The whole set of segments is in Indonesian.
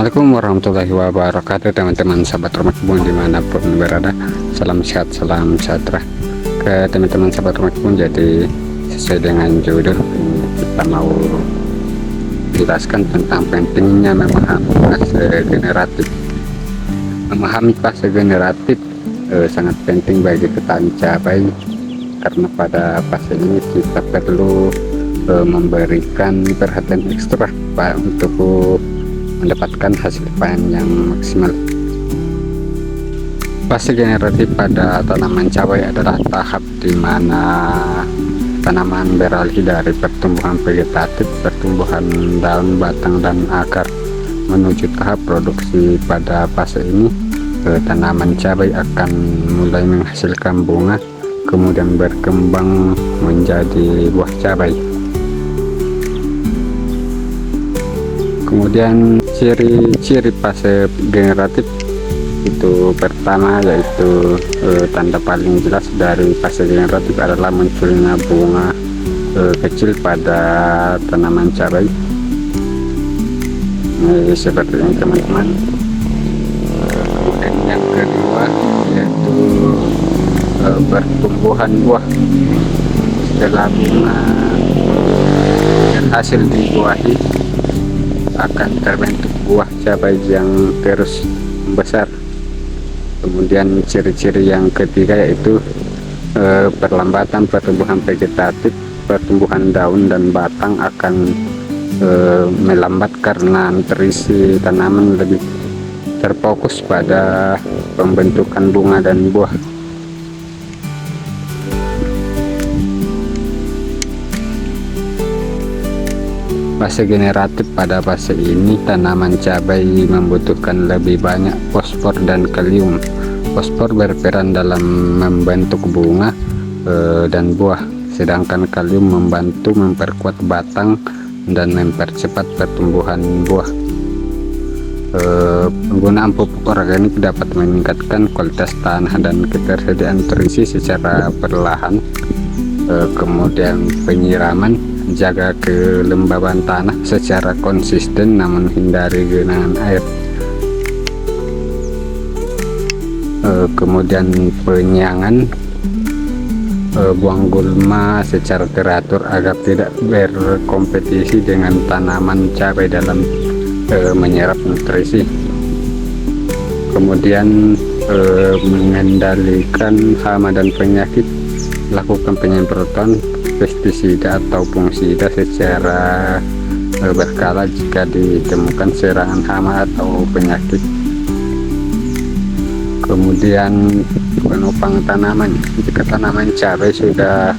Assalamualaikum warahmatullahi wabarakatuh, teman-teman sahabat rumah kebun dimanapun berada. Salam sehat, salam sejahtera ke teman-teman sahabat rumah kebun. Jadi sesuai dengan judul, kita mau jelaskan tentang pentingnya memahami fase generatif. Memahami fase generatif sangat penting bagi petani cabai, karena pada fase ini kita perlu memberikan perhatian ekstra untuk mendapatkan hasil panen yang maksimal. Fase generatif pada tanaman cabai adalah tahap di mana tanaman beralih dari pertumbuhan vegetatif, pertumbuhan daun, batang, dan akar menuju tahap produksi. Pada fase ini tanaman cabai akan mulai menghasilkan bunga, kemudian berkembang menjadi buah cabai. Kemudian ciri-ciri fase generatif itu, pertama yaitu tanda paling jelas dari fase generatif adalah munculnya bunga kecil pada tanaman cabai, seperti ini teman-teman. Kemudian yang kedua yaitu pertumbuhan buah. Setelah bunga berhasil dibuahi, akan terbentuk buah cabai yang terus membesar. Kemudian ciri-ciri yang ketiga yaitu perlambatan pertumbuhan vegetatif, pertumbuhan daun dan batang akan melambat karena nutrisi tanaman lebih terfokus pada pembentukan bunga dan buah. Fase generatif, pada fase ini tanaman cabai membutuhkan lebih banyak fosfor dan kalium. Fosfor berperan dalam membentuk bunga dan buah, sedangkan kalium membantu memperkuat batang dan mempercepat pertumbuhan buah. Penggunaan pupuk organik dapat meningkatkan kualitas tanah dan ketersediaan nutrisi secara perlahan. Kemudian penyiraman, jaga kelembaban tanah secara konsisten namun hindari genangan air. Kemudian penyiangan, buang gulma secara teratur agar tidak berkompetisi dengan tanaman cabai dalam menyerap nutrisi. Kemudian mengendalikan hama dan penyakit, lakukan penyemprotan pestisida atau fungisida secara berkala jika ditemukan serangan hama atau penyakit. Kemudian penopang tanaman, jika tanaman cabai sudah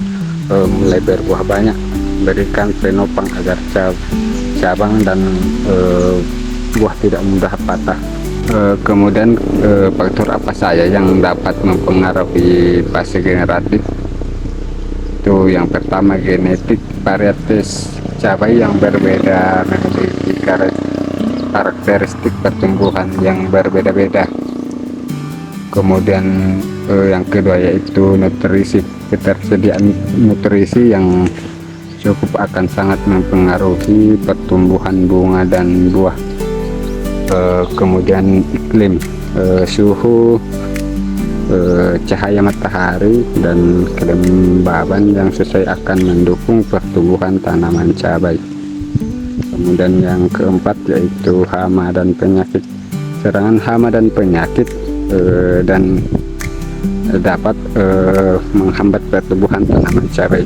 mulai berbuah banyak, berikan penopang agar cabang dan buah tidak mudah patah. Kemudian faktor apa saja yang dapat mempengaruhi fase generatif? Itu yang pertama, genetik. Varietas cabai yang berbeda memiliki karakteristik pertumbuhan yang berbeda-beda. Kemudian yang kedua yaitu nutrisi. Ketersediaan nutrisi yang cukup akan sangat mempengaruhi pertumbuhan bunga dan buah. Kemudian iklim, suhu, cahaya matahari, dan kelembaban yang sesuai akan mendukung pertumbuhan tanaman cabai. Kemudian yang keempat yaitu hama dan penyakit. Serangan hama dan penyakit dan dapat menghambat pertumbuhan tanaman cabai.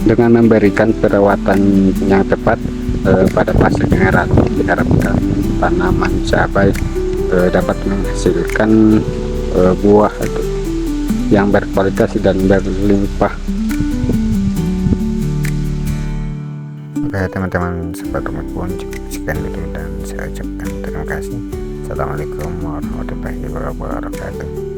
Dengan memberikan perawatan yang tepat pada fase generatif, diharapkan tanaman cabai dapat menghasilkan buah yang berkualitas dan berlimpah. Oke teman-teman sahabat rumah kebun, cukup sekian dulu dan saya ucapkan terima kasih. Assalamualaikum warahmatullahi wabarakatuh.